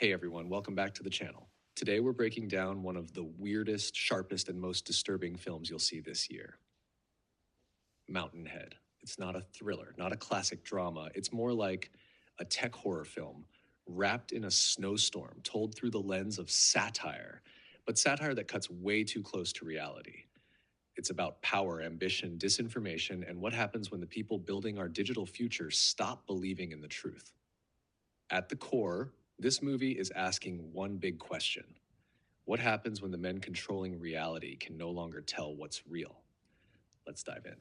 Hey everyone, welcome back to the channel. Today we're breaking down one of the weirdest, sharpest, and most disturbing films you'll see this year. Mountainhead. It's not a thriller, not a classic drama. It's more like a tech horror film wrapped in a snowstorm, told through the lens of satire, but satire that cuts way too close to reality. It's about power, ambition, disinformation, and what happens when the people building our digital future stop believing in the truth. At the core, this movie is asking one big question. What happens when the men controlling reality can no longer tell what's real? Let's dive in.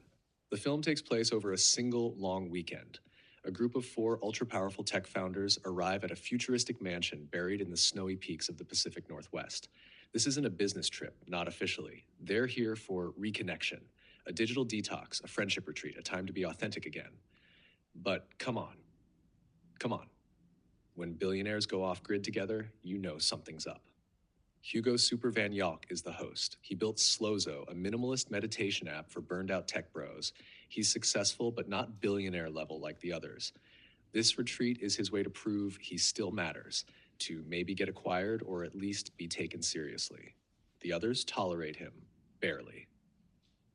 The film takes place over a single long weekend. A group of four ultra-powerful tech founders arrive at a futuristic mansion buried in the snowy peaks of the Pacific Northwest. This isn't a business trip, not officially. They're here for reconnection, a digital detox, a friendship retreat, a time to be authentic again. But come on. When billionaires go off-grid together, you know something's up. Hugo Super Van Yalk is the host. He built Slozo, a minimalist meditation app for burned-out tech bros. He's successful, but not billionaire level like the others. This retreat is his way to prove he still matters, to maybe get acquired or at least be taken seriously. The others tolerate him, barely.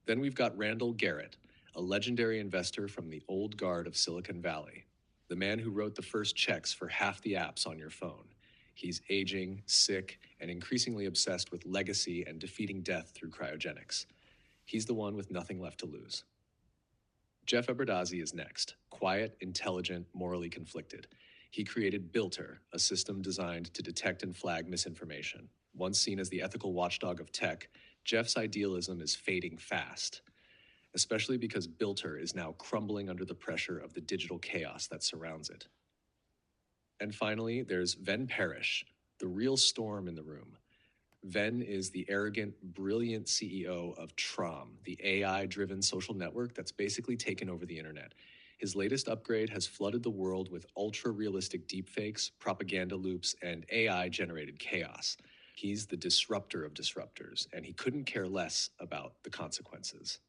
Then we've got Randall Garrett, a legendary investor from the old guard of Silicon Valley. The man who wrote the first checks for half the apps on your phone. He's aging, sick, and increasingly obsessed with legacy and defeating death through cryogenics. He's the one with nothing left to lose. Jeff Aberdazzi is next. Quiet, intelligent, morally conflicted. He created Bilter, a system designed to detect and flag misinformation. Once seen as the ethical watchdog of tech, Jeff's idealism is fading fast, especially because Bilter is now crumbling under the pressure of the digital chaos that surrounds it. And finally, there's Ven Parrish, the real storm in the room. Ven is the arrogant, brilliant CEO of Trom, the AI-driven social network that's basically taken over the internet. His latest upgrade has flooded the world with ultra-realistic deepfakes, propaganda loops, and AI-generated chaos. He's the disruptor of disruptors, and he couldn't care less about the consequences.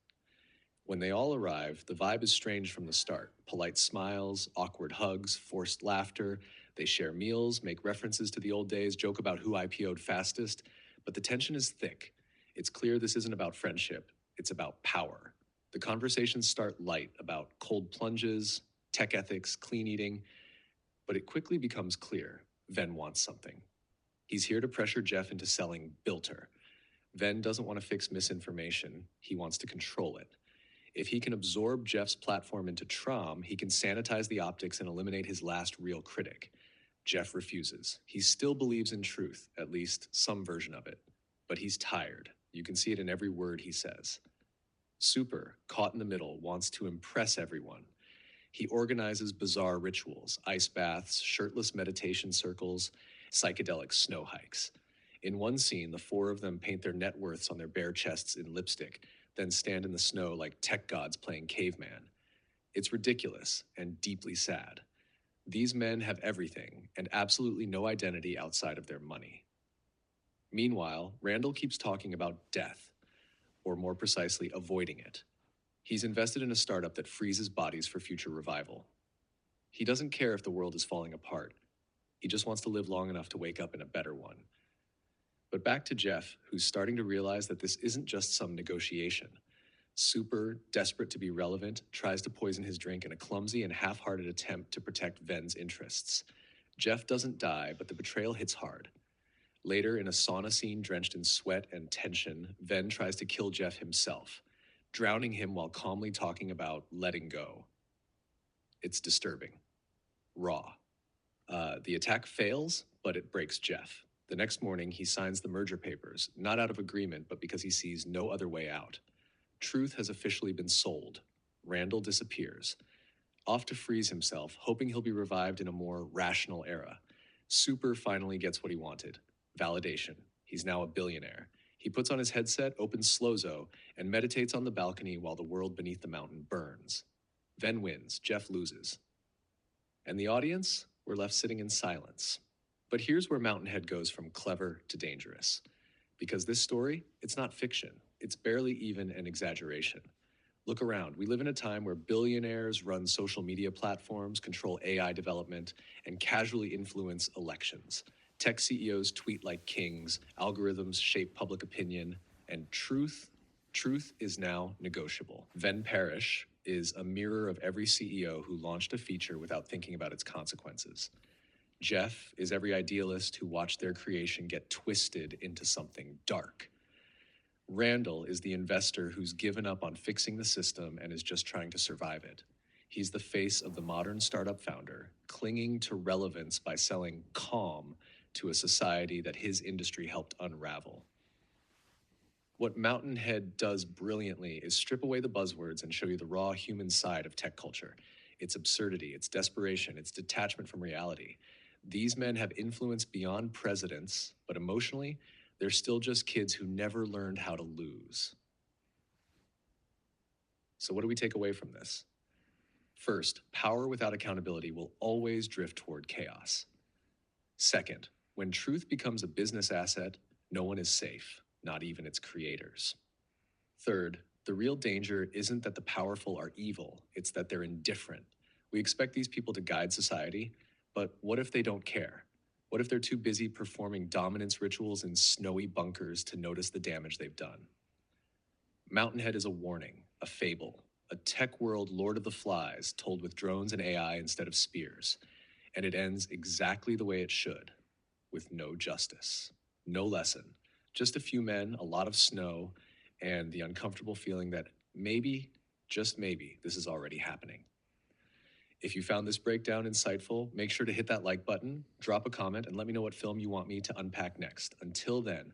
When they all arrive, the vibe is strange from the start. Polite smiles, awkward hugs, forced laughter. They share meals, make references to the old days, joke about who IPO'd fastest. But the tension is thick. It's clear this isn't about friendship. It's about power. The conversations start light about cold plunges, tech ethics, clean eating. But it quickly becomes clear Ven wants something. He's here to pressure Jeff into selling Bilter. Ven doesn't want to fix misinformation. He wants to control it. If he can absorb Jeff's platform into Trom, he can sanitize the optics and eliminate his last real critic. Jeff refuses. He still believes in truth, at least some version of it. But he's tired. You can see it in every word he says. Super, caught in the middle, wants to impress everyone. He organizes bizarre rituals, ice baths, shirtless meditation circles, psychedelic snow hikes. In one scene, the four of them paint their net worths on their bare chests in lipstick, then stand in the snow like tech gods playing caveman. It's ridiculous and deeply sad. These men have everything and absolutely no identity outside of their money. Meanwhile, Randall keeps talking about death, or more precisely, avoiding it. He's invested in a startup that freezes bodies for future revival. He doesn't care if the world is falling apart. He just wants to live long enough to wake up in a better one. But back to Jeff, who's starting to realize that this isn't just some negotiation. Super, desperate to be relevant, tries to poison his drink in a clumsy and half-hearted attempt to protect Ven's interests. Jeff doesn't die, but the betrayal hits hard. Later, in a sauna scene drenched in sweat and tension, Ven tries to kill Jeff himself, drowning him while calmly talking about letting go. It's disturbing. Raw. The attack fails, but it breaks Jeff. The next morning, he signs the merger papers, not out of agreement, but because he sees no other way out. Truth has officially been sold. Randall disappears, off to freeze himself, hoping he'll be revived in a more rational era. Super finally gets what he wanted: validation. He's now a billionaire. He puts on his headset, opens Slozo, and meditates on the balcony while the world beneath the mountain burns. Ven wins, Jeff loses. And the audience? We're left sitting in silence. But here's where Mountainhead goes from clever to dangerous. Because this story, it's not fiction. It's barely even an exaggeration. Look around. We live in a time where billionaires run social media platforms, control AI development, and casually influence elections. Tech CEOs tweet like kings, algorithms shape public opinion, and truth is now negotiable. Ven Parish is a mirror of every CEO who launched a feature without thinking about its consequences. Jeff is every idealist who watched their creation get twisted into something dark. Randall is the investor who's given up on fixing the system and is just trying to survive it. He's the face of the modern startup founder, clinging to relevance by selling calm to a society that his industry helped unravel. What Mountainhead does brilliantly is strip away the buzzwords and show you the raw human side of tech culture. Its absurdity, its desperation, its detachment from reality. These men have influence beyond presidents, but emotionally, they're still just kids who never learned how to lose. So, what do we take away from this? First, power without accountability will always drift toward chaos. Second, when truth becomes a business asset, no one is safe, not even its creators. Third, the real danger isn't that the powerful are evil, it's that they're indifferent. We expect these people to guide society, but what if they don't care? What if they're too busy performing dominance rituals in snowy bunkers to notice the damage they've done? Mountainhead is a warning, a fable, a tech world Lord of the Flies told with drones and AI instead of spears. And it ends exactly the way it should, with no justice, no lesson, just a few men, a lot of snow, and the uncomfortable feeling that maybe, just maybe, this is already happening. If you found this breakdown insightful, make sure to hit that like button, drop a comment, and let me know what film you want me to unpack next. Until then,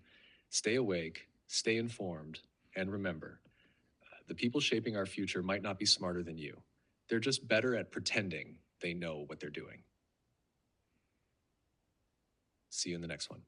stay awake, stay informed, and remember, the people shaping our future might not be smarter than you. They're just better at pretending they know what they're doing. See you in the next one.